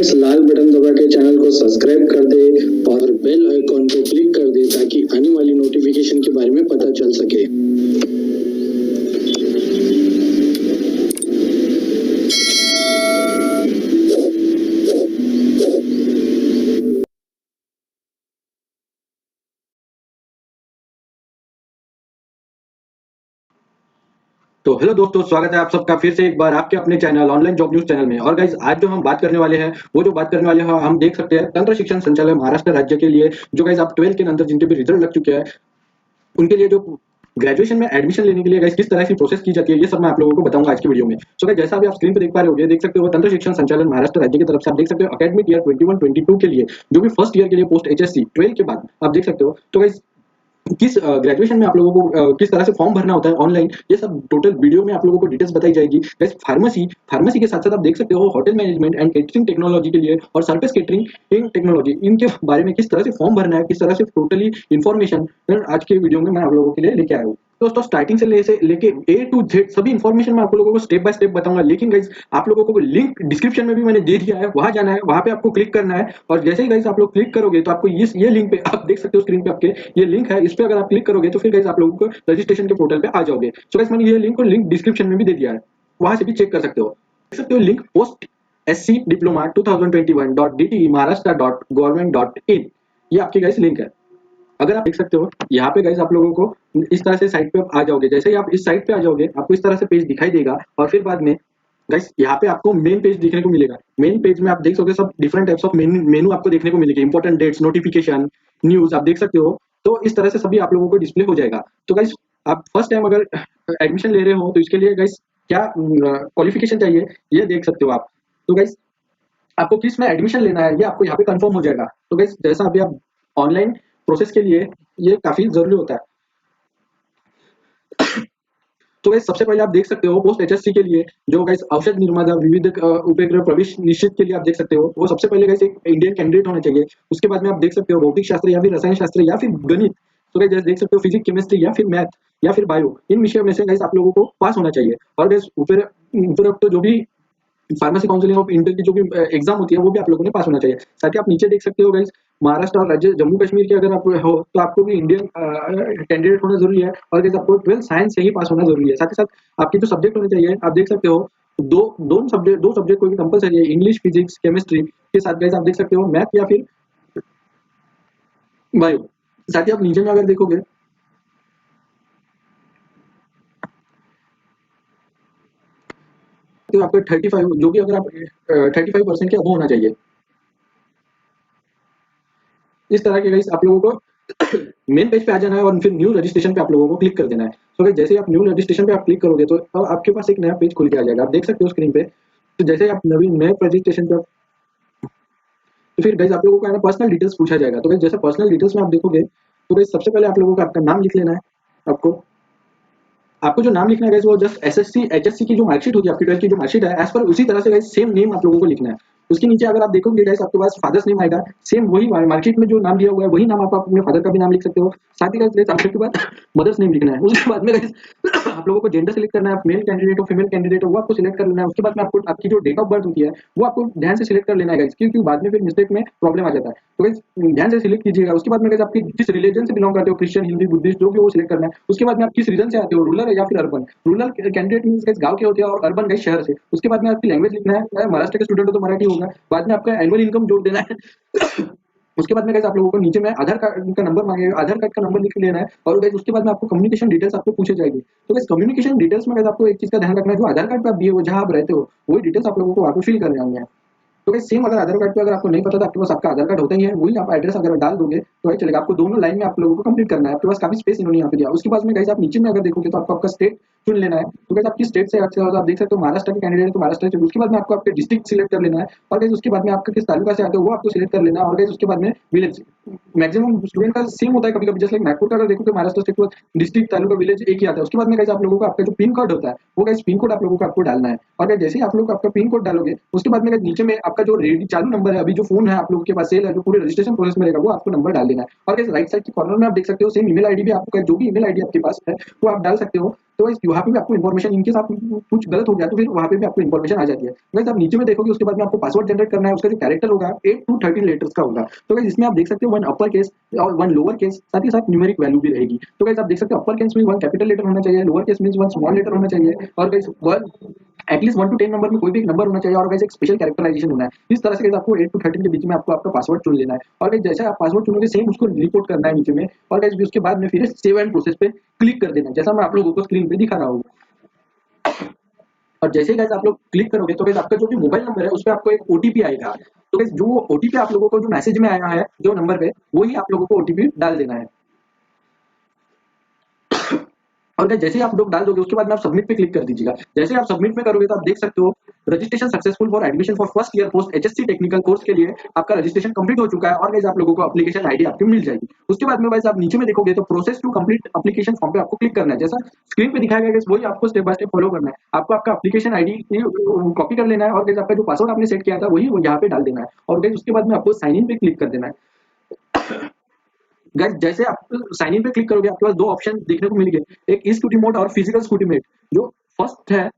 Guys लाल button दबा के channel को सब्सक्राइब कर दे और बेल आइकॉन को क्लिक कर दे ताकि आने वाली नोटिफिकेशन के बारे में पता चल सके। तो हेलो दोस्तों, स्वागत है आप सबका फिर से एक बार आपके अपने channel online job news channel में। और गाइज आज जो हम बात करने वाले हैं वो जो बात करने वाले हैं हम देख सकते हैं तंत्र शिक्षण संचालय महाराष्ट्र राज्य के लिए जो गाइज आप 12 के अंदर जिनके भी रिजल्ट लग चुके हैं उनके लिए जो ग्रेजुएशन में एडमिशन लेने के लिए गाइज किस तरह की प्रोसेस की जाती है ये सब मैं आप लोगों को बताऊंगा आज की वीडियो में। सो गाइज जैसा अभी आप स्क्रीन पे देख पा रहे हो, देख सकते हो तंत्र शिक्षण संचालन महाराष्ट्र राज्य की तरफ से आप देख सकते हो एकेडमिक ईयर 21-22 के लिए जो भी फर्स्ट ईयर के लिए पोस्ट HSC 12 के बाद आप देख सकते हो। तो गाइज किस ग्रेजुएशन में आप लोगों को किस तरह से फॉर्म भरना होता है ऑनलाइन, ये सब टोटल वीडियो में आप लोगों को डिटेल्स बताई जाएगी। गाइस फार्मेसी के साथ साथ आप देख सकते हो hotel management and catering technology के लिए और सर्विस केटरिंग टेक्नोलॉजी, इनके बारे में किस तरह से फॉर्म भरना है, किस तरह से टोटली इन्फॉर्मेशन आज के वीडियो में मैं आप लोगों के लिए लेके आया हूँ। दोस्तों स्टार्टिंग से लेके A to Z सभी इन्फॉर्मेशन मैं आप लोगों को स्टेप बाय स्टेप बताऊंगा। लेकिन गाइस आप लोगों को लिंक डिस्क्रिप्शन में भी मैंने दे दिया है, वहां जाना है, वहां पे आपको क्लिक करना है और जैसे ही गाइस आप लोग क्लिक करोगे तो आपको ये लिंक पे आप देख सकते हो स्क्रीन पे आपके ये लिंक है, इस पे अगर आप क्लिक करोगे तो फिर गाइस आप लोगों को रजिस्ट्रेशन के पोर्टल पे आ जाओगे। सो गाइस मैंने ये लिंक डिस्क्रिप्शन में भी दे दिया है, वहां से भी चेक कर सकते हो। देख सकते हो link post HSC Diploma 2021.dte.maharashtra.government.in, ये आपकी गाइस लिंक है। अगर आप देख सकते हो यहाँ पे गाइस आप लोगों को इस तरह से साइट पे आ जाओगे, जैसे ही आप इस साइट पे आ जाओगे आपको इस तरह से पेज दिखाई देगा और फिर बाद में गाइस यहाँ पे आपको मेन पेज देखने को मिलेगा। मेन पेज में आप देख सकते हो सब डिफरेंट टाइप्स ऑफ मेनू आपको देखने को मिलेगी, इंपॉर्टेंट डेट्स, नोटिफिकेशन, न्यूज आप देख सकते हो। तो इस तरह से सभी आप लोगों को डिस्प्ले हो जाएगा। तो गाइस आप फर्स्ट टाइम अगर एडमिशन ले रहे हो तो इसके लिए गाइस क्या क्वालिफिकेशन चाहिए ये देख सकते हो आप। तो गाइस आपको किस में एडमिशन लेना है ये आपको यहाँ पे कंफर्म हो जाएगा। तो गाइस जैसा अभी आप ऑनलाइन प्रोसेस के लिए ये काफी जरूरी होता है। तो गाइस सबसे पहले आप देख सकते हो पोस्ट HSC के लिए जो गाइस औषध निर्माता विविध उपग्रह प्रवेश निश्चित के लिए आप देख सकते हो वो सबसे पहले गाइस एक इंडियन कैंडिडेट होना चाहिए। उसके बाद में आप देख सकते हो भौतिक शास्त्र या फिर रसायन शास्त्र या फिर गणित, तो गाइस जैसे देख सकते हो फिजिक्स, केमिस्ट्री या फिर मैथ या फिर बायो, इन विषयों में से गाइस आप लोगों को पास होना चाहिए। और गाइस उपरोक्त जो भी फार्मेसी काउंसिलिंग ऑफ इंटर की जो भी एग्जाम होती है वो भी आप लोगों ने पास होना चाहिए। साथ ही आप नीचे देख सकते हो गाइस महाराष्ट्र और राज्य जम्मू कश्मीर के अगर आप हो तो आपको भी इंडियन कैंडिडेट होना जरूरी है और गाइस आपको 12 साइंस से ही पास होना जरूरी है। साथ ही साथ आपके जो सब्जेक्ट होने चाहिए आप देख सकते हो दो सब्जेक्ट कोई भी कंपलसरी है, इंग्लिश, फिजिक्स, केमिस्ट्री के साथ गाइस आप देख सकते हो मैथ या फिर बायो। साथ ही आप नीचे में अगर देखोगे तो आपका 35 जो भी अगर आप 35% के अब होना चाहिए। इस तरह के गाइस आप लोगों को मेन पेज पे आ जाना है और फिर न्यू रजिस्ट्रेशन पे आप लोगों को क्लिक कर देना है। तो गाइस जैसे ही आप न्यू रजिस्ट्रेशन पे आप क्लिक करोगे तो अब आपके पास एक नया पेज खुल के आ जाएगा, आप देख सकते हो स्क्रीन पे। तो जैसे ही आप नए रजिस्ट्रेशन पे तो फिर गाइस आप लोगों को पर्सनल डिटेल्स पूछा जाएगा। तो गाइस जैसे पर्सनल डिटेल्स में आप देखोगे तो गाइस सबसे पहले आप लोगों को आपका नाम लिख लेना है। आपको जो नाम लिखना है गाइस वो जस्ट HSC की जो मार्कशीट होती है आपकी 12 की जो मार्कशीट है एज पर उसी तरह से गाइस सेम नेम आप लोगों को लिखना है। उसके नीचे अगर आप देखोगे गाइस आपके पास फादर्स नेम आएगा, सेम वही मार्कशीट में जो नाम दिया हुआ है वही नाम आप अपने फादर का भी नाम लिख सकते हो। साथ ही गाइस आपके बाद मदर्स नेम लिखना है। उसके बाद में गाइस आप लोगों को जेंडर सेलेक्ट करना है, मेल कैंडिडेट हो फीमेल कैंडिडेट हो वो आपको सिलेक्ट कर लेना है। उसके बाद में आपको आपकी जो डेट ऑफ बर्थ होती है वो आपको ध्यान से सिलेक्ट कर लेना है गाइस, क्योंकि बाद में फिर मिस्टेक में प्रॉब्लम आ जाता है। तो गाइस ध्यान से सिलेक्ट कीजिएगा। उसके बाद में गाइस आपकी किस रिलीजन से बिलोंग करते हो, क्रिश्चियन, हिंदू, बुद्धिस्ट, जो भी वो सिलेक्ट करना है। उसके बाद में आप किस रीजन से आते हो, रूरल या फिर urban. Rural candidate means guys गांव के होते हैं और अर्बन गाइस शहर से। उसके बाद में आपकी लैंग्वेज लिखना है, महाराष्ट्र के स्टूडेंट हो तो मराठी होगा। बाद में आपका एनुअल इनकम जोड़ देना है। उसके बाद में गाइस आप लोगों को नीचे में आधार कार्ड का नंबर मांगेगा, आधार कार्ड का नंबर लिख लेना है। और गाइस उसके बाद में आपको कम्युनिकेशन डिटेल्स आपको पूछे जाएगी। तो गाइस कम्युनिकेशन डिटेल्स में गाइस आपको एक चीज का ध्यान रखना है, जो आधार कार्ड पे आप दिए हो जहां आप रहते हो वही डिटेल्स आप लोगों को वहां पे फिल करने होंगे। तो गाइस सेम अगर आधार कार्ड पे अगर आपको नहीं पता तो आपके पास आपका आधार कार्ड होता ही है, वही आप एड्रेस अगर डाल दोगे तो वही चलेगा। आपको दोनों लाइन में आप लोगों को कंप्लीट करना है। आपके पास काफी स्पेस इन्होंने यहाँ पे दिया। उसके बाद में गाइस आप नीचे में अगर देखोगे तो आपको आपका स्टेट चुन लेना है। तो गाइस आपकी स्टेट से आप देख सकते हो महाराष्ट्र के कैंडिडेट है तो महाराष्ट्र से। उसके बाद में आपको आपके डिस्ट्रिक्ट सिलेक्ट कर लेना है और गाइस उसके बाद में आपका किस तालुका से आते हो वो आपको सिलेक्ट कर लेना है। और गाइस उसके बाद में विलेज मैक्सिमम स्टूडेंट का सेम होता है, कभी कभी जैसे नागपुर का अगर देखो तो महाराष्ट्र स्टेट को डिस्ट्रिक्ट, तालुका, विलेज एक ही आता है। उसके बाद में गाइस आप लोगों को आपका जो पिन कोड होता है वो गाइस पिन कोड आप लोगों को आपको डालना है। और गाइस जैसे ही आप लोग आपका पिन कोड डालोगे उसके बाद में गाइस नीचे में आपका जो रेडी चालू नंबर है, अभी जो फोन है आप लोगों के पास सेल है, जो पूरे रजिस्ट्रेशन प्रोसेस में रहेगा वो आपको नंबर डाल देना है। और गाइस राइट साइड के कॉर्नर में आप देख सकते हो सेम ईमेल आईडी भी आपको, जो भी ईमेल आईडी आपके पास है वो आप डाल सकते हो। तो गाइस वहाँ पे भी आपको इन्फॉर्मेशन इनके साथ कुछ गलत हो गया तो फिर वहाँ पे भी आपको इन्फॉर्मेशन आ जाती है। गाइस आप नीचे में देखोगे उसके बाद में आपको पासवर्ड जनरेट करना है, उसका जो कैरेक्टर होगा 8 to 13 लेटर्स का होगा। तो गाइस इसमें आप देख सकते हो 1 अपर केस और 1 लोअर केस, साथ ही साथ न्यूमेरिक वैल्यू भी रहेगी। तो गाइस आप देख सकते हो अपर केस में 1 कैपिटल लेटर होना चाहिए, लोअर केस में 1 स्मॉल लेटर होना चाहिए और गाइस 1 एटलीस्ट 1 to 10 नंबर में कोई भी एक नंबर होना चाहिए और गाइस एक स्पेशल कैरेक्टराइजेशन होना है। इस तरह से गाइस आपको 8 to 13 के बीच में आपको आपका पासवर्ड चुन लेना है और गाइस जैसे आप पासवर्ड चुनोगे सेम उसको रिपोर्ट करना है नीचे में और गाइस उसके बाद में फिर सेव एंड प्रोसेस पे क्लिक कर देना है, जैसा मैं आप लोगों को स्क्रीन पे दिखा रहा हूँ। और जैसे ही गाइस आप लोग क्लिक करोगे तो गाइस आपका जो भी मोबाइल नंबर है उस पे आपको एक ओटीपी आएगा। तो गाइस जो ओटीपी आप लोगों को जो मैसेज में आया है जो नंबर पे, वही आप लोगों को ओटीपी डाल देना है। और गाइस जैसे ही आप लोग डाल दोगे उसके बाद में आप सबमिट पे क्लिक कर दीजिएगा। जैसे ही आप सबमिट में करोगे तो आप देख सकते हो registration successful for admission for first year post HSC technical course के लिए आपका रजिस्ट्रेशन कंप्लीट हो चुका है और गाइस आप लोगों को एप्लीकेशन आईडी आपकी मिल जाएगी। उसके बाद में गाइस आप नीचे में देखोगे तो process to complete application form पे आपको क्लिक करना है। जैसा स्क्रीन पे दिखाया गया है वही आपको स्टेप बाय स्टेप फॉलो करना है। आपको आपका एप्लीकेशन आईडी कॉपी कर लेना है और गाइस आपका जो पासवर्ड आपने सेट किया था वही यहाँ पे डाल देना है और गाइस उसके बाद में आपको साइन इन पे क्लिक कर देना है। गाइस जैसे आप साइन इन पे क्लिक करोगे आपके पास 2 ऑप्शन देखने को मिलेंगे, एक ई स्कूटी मोड और फिजिकल स्कूटी मोड। जो फर्स्ट है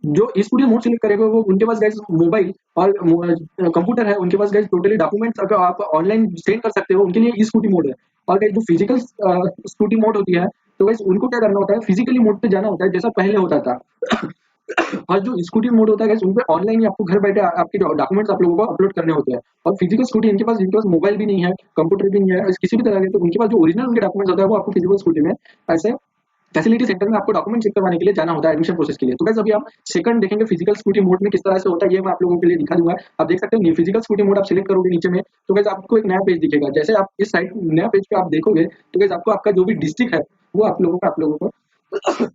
जो ई स्कूटी मोड सिलेक्ट करेगा वो उनके पास गाइस मोबाइल और कंप्यूटर है, उनके पास गाइस टोटली डॉक्यूमेंट्स अगर आप ऑनलाइन सेंड कर सकते हो उनके लिए ई स्कूटी मोड है। और गाइस जो फिजिकल स्कूटी मोड होती है तो गाइस उनको क्या करना होता है, फिजिकली मोड पे जाना होता है जैसा पहले होता था। और जो स्कूटी मोड होता है गाइस उन पे ऑनलाइन ही आपको घर बैठे आपके डॉक्यूमेंट्स आप लोगों को अपलोड करने होते हैं। और फिजिकल स्कूटी इनके पास मोबाइल भी नहीं है, कंप्यूटर भी नहीं है, किसी भी तरह के, तो उनके पास जो ओरिजिनल उनके डॉक्यूमेंट्स होता है वो आपको फिजिकल स्कूटी में ऐसे फैसिलिटी सेंटर में आपको डॉक्यूमेंट चेक करवाने के लिए जाना होता है एडमिशन प्रोसेस के लिए। तो गाइस अभी आप सेकंड देखेंगे फिजिकल स्कूटी मोड में किस तरह से होता है, ये मैं आप लोगों के लिए दिखा दूंगा। आप देख सकते हो फिजिकल स्कूटी मोड आप सिलेक्ट करोगे नीचे में तो गाइस आपको एक नया पेज दिखेगा। जैसे आप इस साइड नया पेज पे आप देखोगे तो गाइस आपको आपका जो भी डिस्ट्रिक्ट है वो आप लोगों को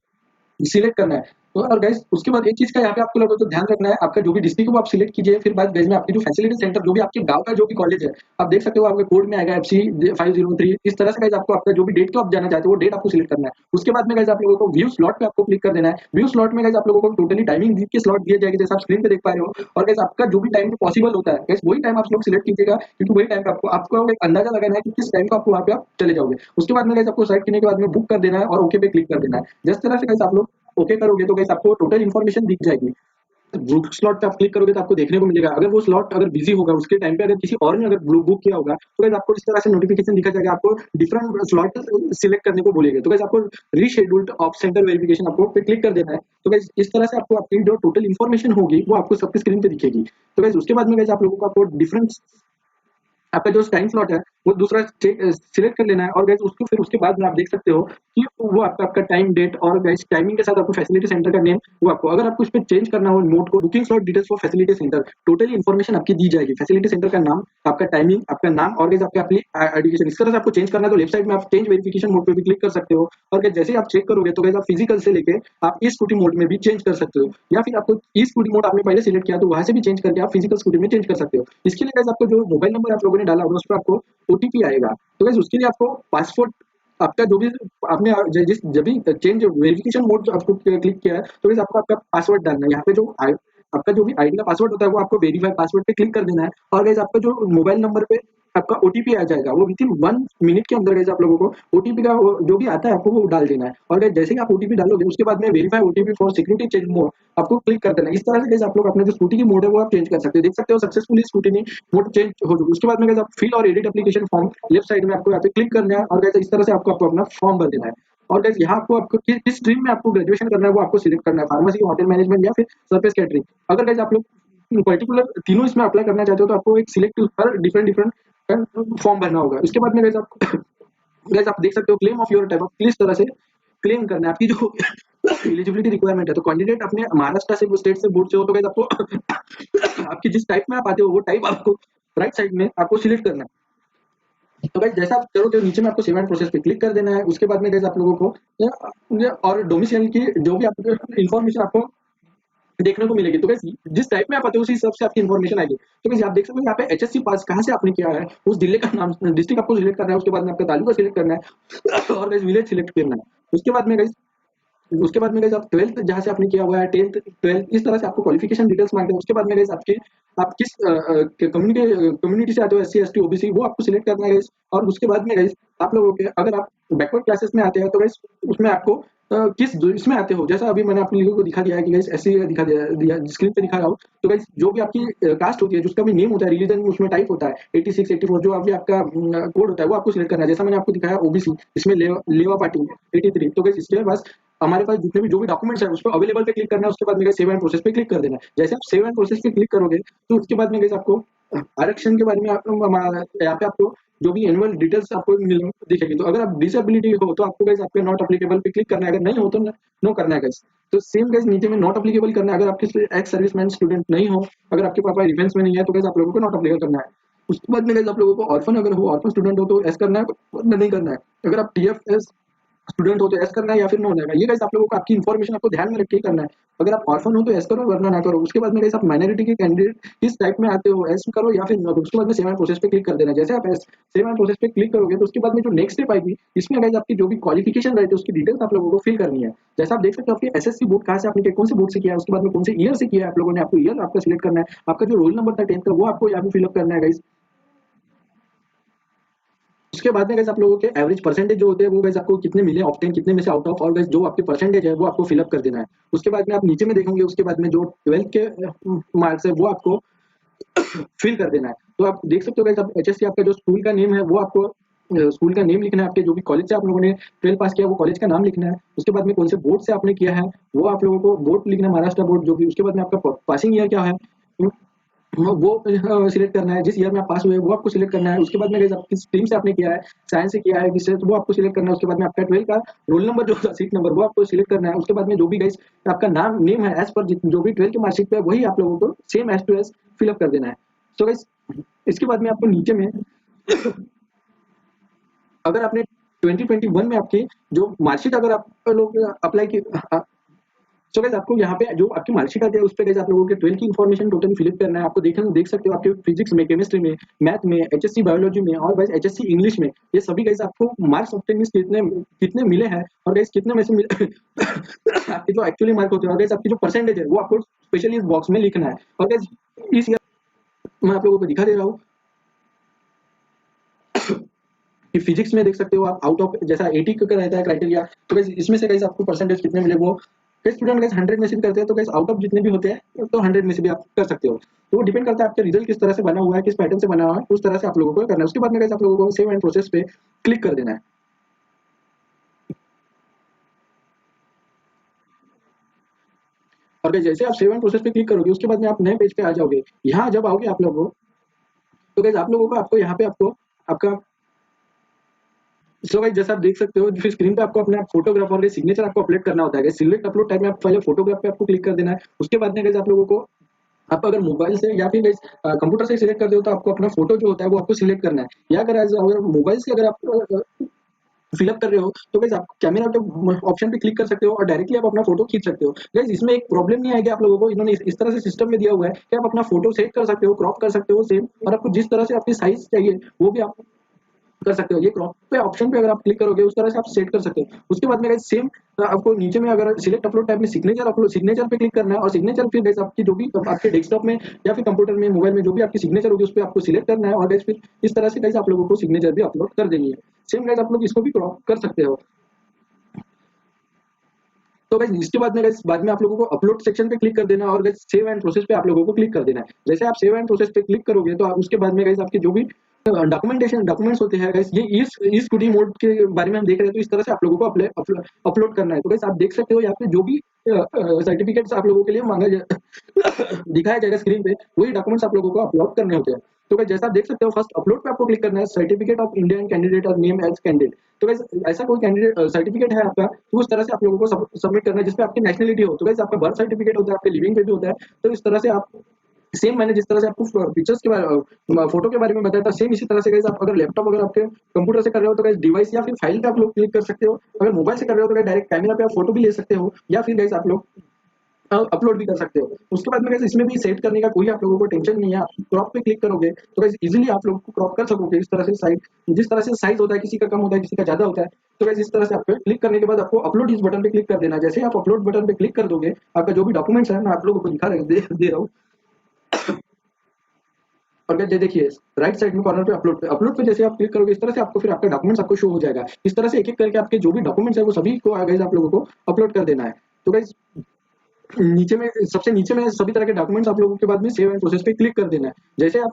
सिलेक्ट करना है। तो और गाइस उसके बाद एक चीज का यहाँ पे आपको लोगों को ध्यान रखना है, आपका जो भी डिस्ट्रिक्ट वो आप सिलेक्ट कीजिए। फिर बाद गाइस में आपकी जो फैसिलिटी सेंटर जो भी आपके गांव का जो भी कॉलेज है आप देख सकते हो आपके कोड में आएगा FC 503। इस तरह से गाइस आपको आपका जो भी डेट को आप जाना चाहते हो वो डेट आपको सिलेक्ट करना है। उसके बाद में गाइस आप लोगों को व्यू स्लॉट पे आपको क्लिक कर देना है। व्यू स्लॉट में गाइस आप लोगों को टोटली टाइमिंग के स्लॉट दिए जाएंगे जैसे आप स्क्रीन पे देख पा रहे हो। और गाइस आपका जो भी टाइम पॉसिबल होता है गाइस वही टाइम आप लोग सिलेक्ट कीजिएगा, क्योंकि वही टाइम पे आपको आपको एक अंदाजा लगाना है कि किस टाइम को आपको वहाँ पे आप चले जाओगे। उसके बाद में गाइस आपको सेलेक्ट करने के बाद में बुक कर देना है और ओके पे क्लिक कर देना है। जिस तरह से गाइस आप लोग ओके करोगे तो गाइस आपको टोटल इन्फॉर्मेशन दिख जाएगी। बुक स्लॉट पे आप क्लिक करोगे तो आपको देखने को मिलेगा अगर वो स्लॉट अगर बिजी होगा उसके टाइम पे अगर किसी और ने अगर बुक किया होगा तो गाइस आपको इस तरह से नोटिफिकेशन दिखा जाएगा, आपको डिफरेंट स्लॉट सिलेक्ट करने को बोलेगा। तो गाइस आपको रीशेड्यूल्ड ऑफ सेंटर वेरिफिकेशन आपको पे क्लिक कर देना है। तो गाइस इस तरह से आपको आपकी जो टोटल इन्फॉर्मेशन होगी वो आपको सबकी स्क्रीन पे दिखेगी। तो गाइस उसके बाद में गाइस आप लोगों को आपको डिफरेंट आपका जो टाइम स्लॉट है वो दूसरा सिलेक्ट कर लेना है। और गाइस उसको फिर उसके बाद में आप देख सकते हो कि वो आपका टाइम डेट और गाइस टाइमिंग के साथ आपको फैसिलिटी सेंटर का नेम वो आपको अगर आपको इस पे चेंज करना हो नोट को booking slot details for facility centre totally information आपकी दी जाएगी। फैसिलिटी सेंटर का नाम, आपका टाइमिंग, आपका नाम और गाइस आपका एप्लीकेशन। इस तरह से आपको चेंज करना है तो लेफ्ट साइड में आप चेंज वेरिफिकेशन मोड पे भी क्लिक कर सकते हो। और गाइस जैसे ही आप चेक करोगे तो गाइस आप फिजिकल से लेके आप ई स्कूटी मोड में भी चेंज कर सकते हो, या फिर आपको ई स्कूटी मोड आपने पहले सिलेक्ट किया तो वहां से भी चेंज करके आप फिजिकल स्कूटी में चेंज कर सकते हो। इसके लिए गाइस आपको जो मोबाइल नंबर आप लोगों ने डाला होगा उस पर आपको ओटीपी आएगा। तो गाइस उसके लिए आपको पासपोर्ट आपका जो भी आपने जिस जब भी चेंज वेरिफिकेशन मोड आपको क्लिक किया है तो गाइस आपको आपका पासवर्ड डालना है। यहाँ पे जो आपका जो भी आईडी का पासवर्ड होता है वो आपको वेरीफाई पासवर्ड पे क्लिक कर देना है। और गाइस आपका जो मोबाइल नंबर पे आपका ओटीपी आ जाएगा वो विद इन 1 मिनट के अंदर गाइस आप लोगों को ओटीपी का जो भी आता है आपको वो डाल देना है। और गाइस जैसे ही आप ओटीपी डालोगे उसके बाद में verify OTP for security change mode आपको क्लिक कर देना है। इस तरह से गाइस आप लोग अपना जो स्कूटी की मोड है वो आप चेंज कर सकते हो। देख सकते हो सक्सेसफुली स्कूटी ने मोड चेंज हो चुकी है। उसके बाद में गाइस आप फिल और edit application form left side में आपको यहाँ पे क्लिक करना है और गाइस इस तरह से आपको अपना फॉर्म भर देना है। और गाइस यहाँ आपको आपको किस स्ट्रीम में आपको ग्रेजुएशन करना है वो आपको सिलेक्ट करना है, फार्मेसी, होटल मैनेजमेंट या फिर सर्विस कैटरिंग। अगर गाइस आप लोग पर्टिकुलर तीनों इसमें अप्लाई करना चाहते हो तो आपको एक सिलेक्ट हर डिफरेंट डिफरेंट फॉर्म भरना होगा। उसके बाद में गाइस आप देख सकते हो claim of your type of किस तरह से क्लेम करना है आपकी जो एलिजिबिलिटी रिक्वायरमेंट है। तो कैंडिडेट अपने महाराष्ट्र से स्टेट से बोर्ड से हो तो गाइस आपको आपकी जिस टाइप में आप आते हो वो टाइप आपको राइट साइड में आपको सिलेक्ट करना है। तो गाइस जैसा आप करोगे नीचे में आपको सेव एंड प्रोसेस पे क्लिक कर देना है। उसके बाद में गाइस आप लोगों को और डोमिसाइल की जो भी आपको इन्फॉर्मेशन आपको देखने को मिलेगी। तो गाइस जिस टाइप में आप आते हो उसी हिसाब से आपकी इन्फॉर्मेशन आएगी। तो गाइस आप देख सकते हो यहाँ पे HSC पास कहाँ से आपने किया है उस जिले का नाम डिस्ट्रिक्ट आपको सिलेक्ट करना है। उसके बाद में आपका तालुका सिलेक्ट करना है और गाइस विलेज सिलेक्ट करना है। उसके बाद में गाइस आप 12th जहाँ से आपने किया हुआ है 10th 12th इस तरह से आपको क्वालिफिकेशन डिटेल्स मांगते हैं। उसके बाद में गाइस आप किस कम्युनिटी से आते हो SC ST OBC वो आपको सिलेक्ट करना है गाइस। और उसके बाद में गाइस आप लोगों के अगर आप बैकवर्ड क्लासेस में आते हैं तो गाइस उसमें आपको किस इसमें आते हो, जैसा अभी मैंने अपने लोगों को दिखा दिया है कि गाइस ऐसे दिखा दिया स्क्रीन पे दिखा रहा हूँ। तो गाइस जो भी आपकी कास्ट होती है, जिसका भी नेम होता है, रिलीजन उसमें टाइप होता है 86 84, जो अभी आपका कोड होता है वो आपको सिलेक्ट करना है। जैसा मैंने आपको दिखाया ओबीसी, इसमें लेवा पार्टी 83। तो गाइस इसके पास हमारे पास जितने भी जो भी डॉक्यूमेंट्स है उस पर अवेलेबल पे क्लिक करना है। उसके बाद में सेव एंड प्रोसेस पे क्लिक कर देना है। जैसे आप सेव एंड प्रोसेस पे क्लिक करोगे तो उसके बाद में गाइस आपको आरक्षण के बारे में यहाँ पे आपको जो भी एनुअल डिटेल्स आपको दिखेगी। तो अगर आप डिसेबिलिटी हो तो आपको गाइस आपके नॉट अप्लीकेबल पे क्लिक करना है, अगर नहीं हो तो नो करना है गाइस। तो सेम गाइस नीचे में नॉट अप्लीकेबल करना है। अगर आपके एक्स सर्विसमैन स्टूडेंट नहीं हो, अगर आपके पापा डिफेंस में नहीं है, तो गाइस आप लोगों को नॉट अप्लीकेबल करना है। उसके बाद में गाइस आप लोगों को ऑर्फन अगर हो, ऑर्फन स्टूडेंट हो तो एस करना है, वरना नहीं करना है। अगर आप टीएफएस स्टूडेंट हो तो एस करना है या फिर नो करना है। ये गाइस आप लोगों को आपकी इन्फॉर्मेशन आपको ध्यान में रख के करना है। अगर आप ऑर्फन हो तो एस करो, वरना ना करो। उसके बाद में गाइस आप माइनॉरिटी के कैंडिडेट किस टाइप में आते हो, एस करो या फिर नो करो। उसके बाद में सेव एंड प्रोसेस पे क्लिक कर देना है। जैसे आप सेव एंड प्रोसेस पे क्लिक करोगे तो उसके बाद में जो नेक्स्ट स्टेप आएगी, इसमें गाइस आपकी जो भी क्वालिफिकेशन रहती है उसकी डिटेल्स आप लोगों को फिल करनी है। जैसा आप देख सकते हो आपके एसएससी बोर्ड कहाँ से आपने किया, कौन से बोर्ड से किया है, उसके बाद में कौन से ईयर से किया है आप लोगों ने, आपको ईयर आपका सिलेक्ट करना है। आपका जो रोल नंबर था 10th का वो आपको यहाँ पे फिलअप करना है गाइस। उसके बाद में गाइस आप लोगों के एवरेज परसेंटेज जो होते हैं वो गाइस आपको कितने मिले ऑफ 10, कितने में से आउट ऑफ, और गाइस जो आपके परसेंटेज है वो आपको फिलअप कर देना है। उसके बाद में आप नीचे में देखोगे, उसके बाद में जो 12th के मार्क्स है वो आपको फिल कर देना है। तो आप देख सकते हो गाइस, आप एचएससी आपका जो स्कूल का नेम है वो आपको स्कूल का नेम लिखना है। आपके जो भी कॉलेज से आप लोगों ने 12 पास किया वो कॉलेज का नाम लिखना है। उसके बाद में कौन से बोर्ड से आपने किया है वो आप लोगों को बोर्ड लिखना है, महाराष्ट्र बोर्ड जो भी। उसके बाद में आपका पासिंग ईयर क्या है वो सिलेक्ट करना है। जिस ईयर में आप पास हुए वो आपको सिलेक्ट करना है। उसके बाद में आप किस स्ट्रीम से आपने किया है, साइंस से किया है किससे, तो वो आपको सिलेक्ट करना है। उसके बाद में आपका 12 का रोल नंबर जो होगा, सीट नंबर, वो आपको सिलेक्ट करना है। उसके बाद में जो भी गाइस आपका नाम नेम है एज पर जो भी 12 की मार्कशीट पे है वही आप लोगों को same edge to edge fill up कर देना है। तो गाइस इसके बाद में आपको नीचे में अगर आपने 2021 में आपकी जो मार्कशीट अगर आप लोग अप्लाई की, सो गाइस आपको यहाँ पे जो आपकी मार्कशीट आती है उस पे गाइस आप लोगों के 12 की इन्फॉर्मेशन टोटल फिलअप करना है। आपको देख सकते हो आपके फिजिक्स में, केमिस्ट्री में, मैथ में, एचएससी बायोलॉजी में और गाइस एचएससी इंग्लिश में, ये सभी गाइस आपको मार्क्स ऑफ मींस कितने कितने मिले हैं और गाइस कितने में से आपके जो एक्चुअली मार्क होते हैं और गाइस आपकी जो परसेंटेज है वो आपको स्पेशली इस बॉक्स में लिखना है। और गाइस इस मैं आप लोगों को दिखा दे रहा हूँ कि फिजिक्स में देख सकते हो आप आउट ऑफ जैसा 80 का रहता है क्राइटेरिया, तो गाइस इसमें से गाइस आपको परसेंटेज कितने मिले वो कई स्टूडेंट गाइस 100 में से भी करते हैं। तो गाइस आउट ऑफ जितने भी होते हैं तो 100 में से भी आप कर सकते हो। तो वो डिपेंड करता है आपका रिजल्ट किस तरह से बना हुआ है, किस पैटर्न से बना हुआ है, उस तरह से आप लोगों को करना है। उसके बाद में गाइस आप लोगों को सेव एंड प्रोसेस पे क्लिक कर देना है। और गाइस जैसे आप सेव एंड प्रोसेस पे क्लिक करोगे उसके बाद में आप नए पेज पे आ जाओगे। यहाँ जब आओगे आप लोगों तो गाइस आप लोगों को आपको यहाँ पे आपको आपका सो गाइस जैसा आप देख सकते हो फिर स्क्रीन पे आपको अपना फोटोग्राफ और सिग्नेचर आपको अपलोड करना होता है। सिलेक्ट अपलोड टाइप में आप पहले फोटोग्राफ पे आपको क्लिक कर देना है। उसके बाद में गाइस आप लोगों को आप अगर मोबाइल से या फिर गाइस कंप्यूटर से सिलेक्ट करते हो तो आपको अपना फोटो जो होता है वो आपको सिलेक्ट करना है। या अगर मोबाइल से अगर आप फिलअप कर रहे हो तो गाइस आप कैमरा के ऑप्शन पे क्लिक कर सकते हो और डायरेक्टली आप अपना फोटो खींच सकते हो। गाइस इसमें एक प्रॉब्लम नहीं आएगी आप लोगों को, इन्होंने इस तरह से सिस्टम में दिया हुआ है कि आप अपना फोटो सेव कर सकते हो, क्रॉप कर सकते हो सेम, और आपको जिस तरह से आपकी साइज चाहिए वो भी आप कर सकते हो। ये क्रॉप पे ऑप्शन पे अगर आप क्लिक करोगे उस तरह से आप सेट कर सकते हो। उसके बाद में गाइस सेम आपको नीचे में अगर सिलेक्ट अपलोड टाइप में सिग्नेचर पे क्लिक करना है और सिग्नेचर फिर गाइस आपकी जो भी आपके डेस्कटॉप में या फिर कंप्यूटर में मोबाइल में जो भी आपकी सिग्नेचर होगी उस पर आपको सिलेक्ट करना है और गाइस फिर इस तरह से गाइस आप लोगों को सिग्नेचर भी अपलोड कर देनी है। सेम गाइस आप लोग इसको भी क्रॉप कर सकते हो। तो गाइस इसके बाद में आप लोगों को अपलोड सेक्शन पे क्लिक कर देना और गाइस सेव एंड प्रोसेस पे आप लोगों को क्लिक कर देना है। जैसे आप सेव एंड प्रोसेस पे क्लिक करोगे तो उसके बाद में गाइस आपके जो भी डॉक्यूमेंट्स होते हैं गाइस, ये ई स्टडी मोड के बारे में हम देख रहे हैं। तो इस तरह से आप लोगों को अपलोड करना है। तो गाइस आप देख सकते हो यहाँ पे जो भी सर्टिफिकेट्स आप लोगों के लिए मांगा दिखाया जाएगा स्क्रीन पे, वही डॉक्यूमेंट्स आप लोगों को अपलोड करने होते हैं। तो गाइस जैसा आप देख सकते हो फर्स्ट अपलोड पे आपको क्लिक करना है, सर्टिफिकेट ऑफ इंडियन कैंडिडेट और नेम एज कैंडिडेट। तो गाइस ऐसा कोई कैंडिडेट सर्टिफिकेट है आपका तो उस तरह से आप लोगों को सबमिट करना है जिसपे आपकी नेशनलिटी हो। तो गाइस आपका बर्थ सर्टिफिकेट होता है, आपके लिविंग पे भी होता है। तो इस तरह से आप सेम मैंने जिस तरह से आपको पिक्चर्स के बारे फोटो के बारे में बताया था सेम इसी तरह से गाइस आप अगर लैपटॉप अगर आपके कंप्यूटर से कर रहे हो तो गाइस डिवाइस या फिर फाइल पे आप लोग क्लिक कर सकते हो। अगर मोबाइल से कर रहे हो तो डायरेक्ट कैमरा पे आप फोटो भी ले सकते हो या फिर गाइस आप लोग अपलोड भी कर सकते हो। उसके बाद में गाइस इसमें भी सेट करने का कोई आप लोगों को टेंशन नहीं है। आप क्रॉप पे क्लिक करोगे तो गाइस इजीली आप लोग को क्रॉप कर सकोगे। इस तरह से जिस तरह से साइज होता है किसी का कम होता है किसी का ज्यादा होता है। तो गाइस इस तरह से आप क्लिक करने के बाद आपको अपलोड इस बटन पे क्लिक कर देना है। जैसे आप अपलोड बटन पे क्लिक कर दोगे आपका जो भी डॉक्यूमेंट्स है मैं आप लोगों को दिखा दे रहा हूँ। और गाइस देखिए राइट साइड में कॉर्नर पे अपलोड पे जैसे आप क्लिक करोगे इस तरह से आपको फिर आपका डॉक्यूमेंट्स आपको शो हो जाएगा। इस तरह से एक-एक करके आपके जो भी डॉक्यूमेंट्स है वो सभी को गाइस आप लोगों को अपलोड कर देना है। तो गाइस नीचे में सबसे नीचे में सभी तरह के डॉक्यूमेंट्स आप लोगों के बाद में सेव एंड प्रोसेस पे क्लिक कर देना है। जैसे आप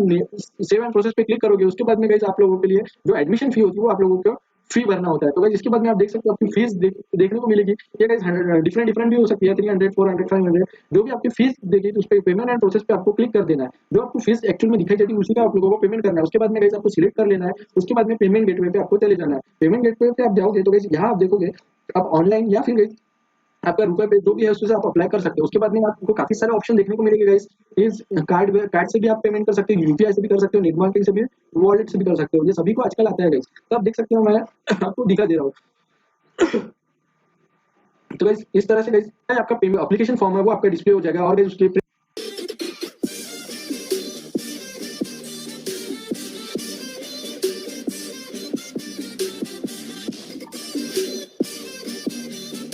सेव एंड प्रोसेस पे क्लिक करोगे उसके बाद में गाइस आप लोगों के लिए जो एडमिशन फी होती है वो आप लोगों को फी भरना होता है। तो गाइस इसके बाद में आप देख सकते हो आपकी फीस देखने को मिलेगी। ये गाइस डिफरेंट डिफरेंट भी हो सकती है 300 400 500 जो भी आपकी फीस देगी तो उस पे पेमेंट एंड प्रोसेस पे आपको क्लिक कर देना है। जो आपको फीस एक्चुअल में दिखाई देती है उसी का आप लोगों को पेमेंट करना है। उसके बाद में गाइस आपको सिलेक्ट कर लेना है। उसके बाद में पेमेंट गेटवे पे आपको चले जाना है। पेमेंट गेटवे पे आप जाओगे तो गाइस यहाँ आप देखोगे आप ऑनलाइन या फिर गाइस आपका रुपए पे जो भी है उससे आप अप्लाई कर सकते हो। उसके बाद में आपको काफी सारे ऑप्शन देखने को मिलेंगे गाइस। इस कार्ड से भी आप पेमेंट कर सकते हो, यूपीआई से भी कर सकते हो, नेट बैंकिंग से भी, वॉलेट से भी कर सकते हो। ये सभी को आजकल आता है गाइस। तो आप देख सकते हो मैं आपको दिखा दे रहा हूँ। तो गाइस इस तरह से गाइस आपका एप्लीकेशन फॉर्म है वो आपका डिस्प्ले हो जाएगा और गाइस उसके